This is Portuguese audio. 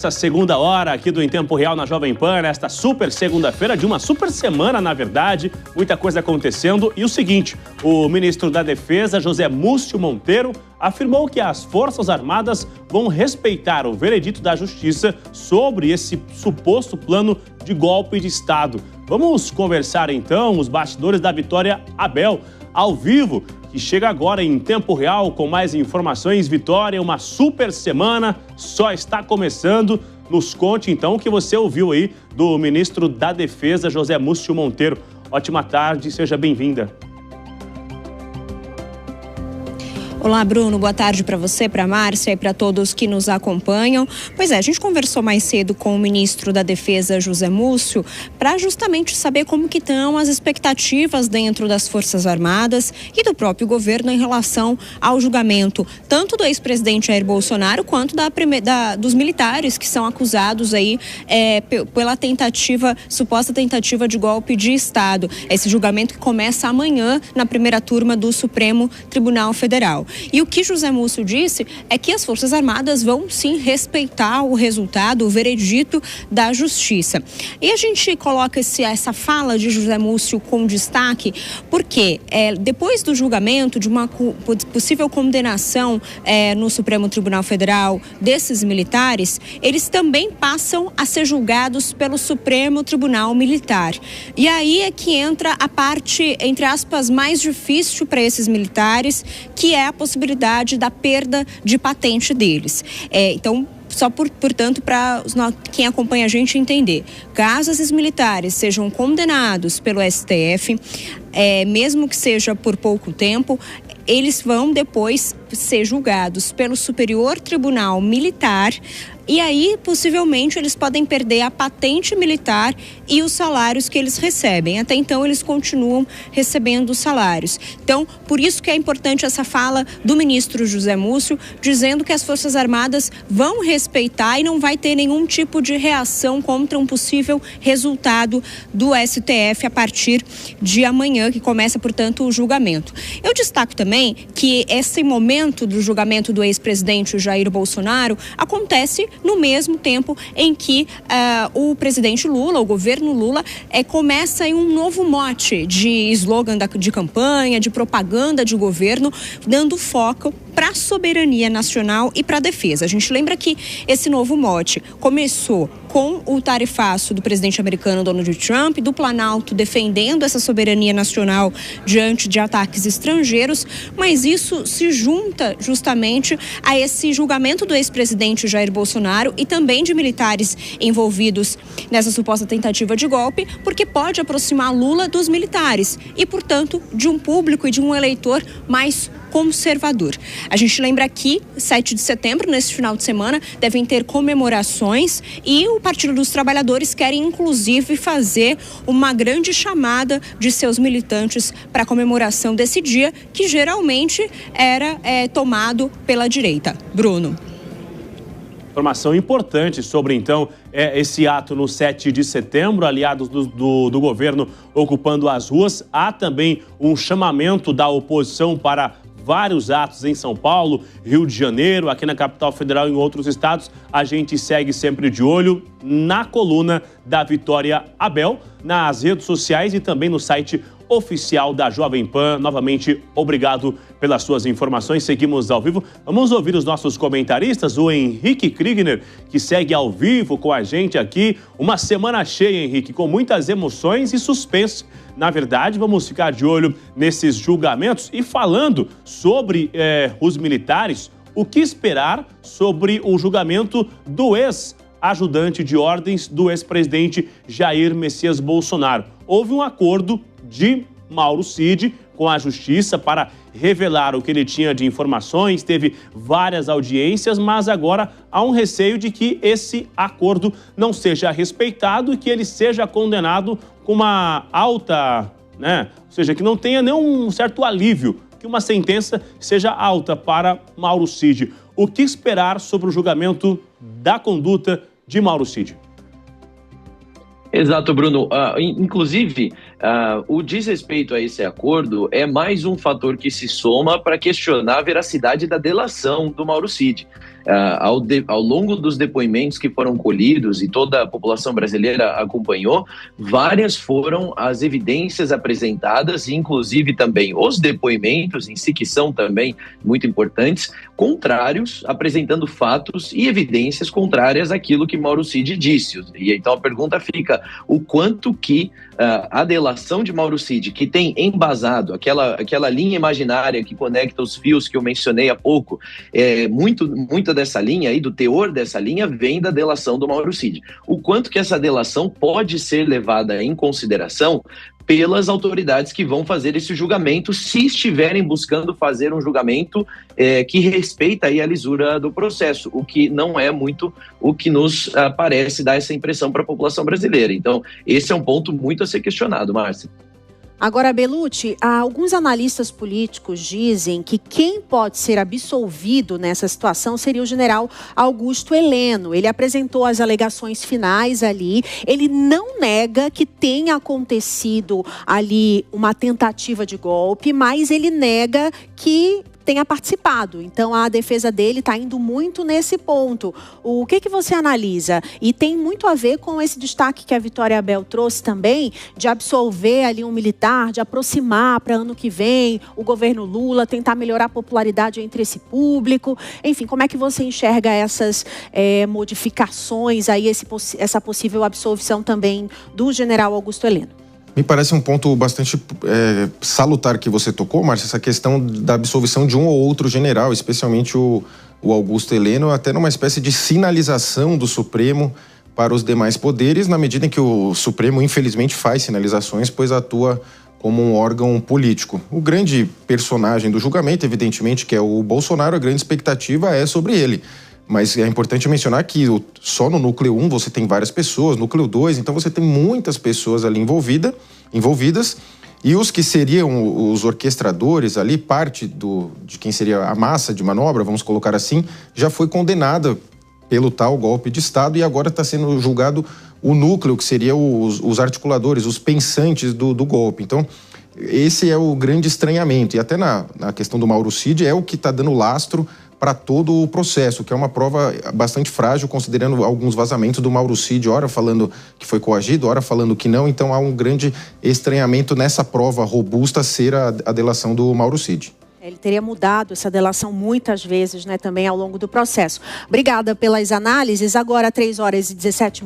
Essa segunda hora aqui do Em Tempo Real na Jovem Pan, nesta super segunda-feira, de uma super semana, na verdade, muita coisa acontecendo. E o seguinte, o ministro da Defesa, José Múcio Monteiro, afirmou que as Forças Armadas vão respeitar o veredito da Justiça sobre esse suposto plano de golpe de Estado. Vamos conversar então os bastidores da Vitória Abel, ao vivo, que chega agora em tempo real com mais informações. Vitória, uma super semana só está começando. Nos conte então o que você ouviu aí do ministro da Defesa, José Múcio Monteiro. Ótima tarde, seja bem-vinda. Olá, Bruno. Boa tarde para você, para a Márcia e para todos que nos acompanham. Pois é, a gente conversou mais cedo com o ministro da Defesa, José Múcio, para justamente saber como que estão as expectativas dentro das Forças Armadas e do próprio governo em relação ao julgamento, tanto do ex-presidente Jair Bolsonaro quanto dos militares que são acusados aí pela suposta tentativa de golpe de Estado. Esse julgamento que começa amanhã na primeira turma do Supremo Tribunal Federal. E o que José Múcio disse é que as Forças Armadas vão sim respeitar o resultado, o veredito da Justiça. E a gente coloca essa fala de José Múcio com destaque porque depois do julgamento de uma possível condenação no Supremo Tribunal Federal desses militares, eles também passam a ser julgados pelo Supremo Tribunal Militar. E aí é que entra a parte, entre aspas, mais difícil para esses militares, que é a possibilidade da perda de patente deles. Então, portanto, para quem acompanha a gente entender, caso esses militares sejam condenados pelo STF, mesmo que seja por pouco tempo, eles vão depois ser julgados pelo Superior Tribunal Militar. E aí, possivelmente, eles podem perder a patente militar e os salários que eles recebem. Até então, eles continuam recebendo os salários. Então, por isso que é importante essa fala do ministro José Múcio, dizendo que as Forças Armadas vão respeitar e não vai ter nenhum tipo de reação contra um possível resultado do STF a partir de amanhã, que começa, portanto, o julgamento. Eu destaco também que esse momento do julgamento do ex-presidente Jair Bolsonaro acontece no mesmo tempo em que o presidente Lula, o governo Lula, começa em um novo mote de slogan de campanha, de propaganda de governo, dando foco para a soberania nacional e para a defesa. A gente lembra que esse novo mote começou com o tarifaço do presidente americano Donald Trump, do Planalto defendendo essa soberania nacional diante de ataques estrangeiros, mas isso se junta justamente a esse julgamento do ex-presidente Jair Bolsonaro e também de militares envolvidos nessa suposta tentativa de golpe, porque pode aproximar Lula dos militares e, portanto, de um público e de um eleitor mais conservador. A gente lembra que 7 de setembro, nesse final de semana, devem ter comemorações e o Partido dos Trabalhadores querem, inclusive, fazer uma grande chamada de seus militantes para a comemoração desse dia, que geralmente era tomado pela direita. Bruno. Informação importante sobre, então, esse ato no 7 de setembro, aliados do governo ocupando as ruas. Há também um chamamento da oposição para vários atos em São Paulo, Rio de Janeiro, aqui na capital federal e em outros estados. A gente segue sempre de olho na coluna da Vitória Abel, nas redes sociais e também no site oficial da Jovem Pan. Novamente, obrigado pelas suas informações. Seguimos ao vivo. Vamos ouvir os nossos comentaristas, o Henrique Kriegner, que segue ao vivo com a gente aqui. Uma semana cheia, Henrique, com muitas emoções e suspense. Na verdade, vamos ficar de olho nesses julgamentos e falando sobre os militares, o que esperar sobre o julgamento do ex-ajudante de ordens do ex-presidente Jair Messias Bolsonaro. Houve um acordo de Mauro Cid com a Justiça para revelar o que ele tinha de informações, teve várias audiências, mas agora há um receio de que esse acordo não seja respeitado e que ele seja condenado com uma alta, ou seja, que não tenha nenhum certo alívio, que uma sentença seja alta para Mauro Cid. O que esperar sobre o julgamento da conduta de Mauro Cid? Exato, Bruno. Inclusive, o desrespeito a esse acordo é mais um fator que se soma para questionar a veracidade da delação do Mauro Cid. ao longo dos depoimentos que foram colhidos e toda a população brasileira acompanhou, várias foram as evidências apresentadas, inclusive também os depoimentos em si, que são também muito importantes, contrários, apresentando fatos e evidências contrárias àquilo que Mauro Cid disse. E então a pergunta fica, o quanto que a delação de Mauro Cid, que tem embasado aquela linha imaginária que conecta os fios que eu mencionei há pouco, muita dessa linha aí, do teor dessa linha, vem da delação do Mauro Cid. O quanto que essa delação pode ser levada em consideração pelas autoridades que vão fazer esse julgamento, se estiverem buscando fazer um julgamento que respeita aí a lisura do processo, o que não é muito o que nos parece dar essa impressão para a população brasileira. Então, esse é um ponto muito a ser questionado, Márcia. Agora, Bellucci, alguns analistas políticos dizem que quem pode ser absolvido nessa situação seria o general Augusto Heleno. Ele apresentou as alegações finais ali. Ele não nega que tenha acontecido ali uma tentativa de golpe, mas ele nega que tenha participado. Então, a defesa dele está indo muito nesse ponto. O que você analisa? E tem muito a ver com esse destaque que a Vitória Abel trouxe também, de absolver ali um militar, de aproximar para ano que vem o governo Lula, tentar melhorar a popularidade entre esse público. Enfim, como é que você enxerga essas modificações, aí essa possível absolvição também do general Augusto Heleno? Me parece um ponto bastante salutar que você tocou, Márcia, essa questão da absolvição de um ou outro general, especialmente o Augusto Heleno, até numa espécie de sinalização do Supremo para os demais poderes, na medida em que o Supremo, infelizmente, faz sinalizações, pois atua como um órgão político. O grande personagem do julgamento, evidentemente, que é o Bolsonaro, a grande expectativa é sobre ele. Mas é importante mencionar que só no núcleo 1 você tem várias pessoas, núcleo 2, então você tem muitas pessoas ali envolvidas, e os que seriam os orquestradores ali, parte de quem seria a massa de manobra, vamos colocar assim, já foi condenada pelo tal golpe de Estado e agora está sendo julgado o núcleo, que seria os articuladores, os pensantes do golpe. Então, esse é o grande estranhamento. E até na questão do Mauro Cid é o que está dando lastro para todo o processo, que é uma prova bastante frágil, considerando alguns vazamentos do Mauro Cid, ora falando que foi coagido, ora falando que não. Então há um grande estranhamento nessa prova robusta ser a delação do Mauro Cid. Ele teria mudado essa delação muitas vezes, né, também ao longo do processo. Obrigada pelas análises. Agora, 3h17.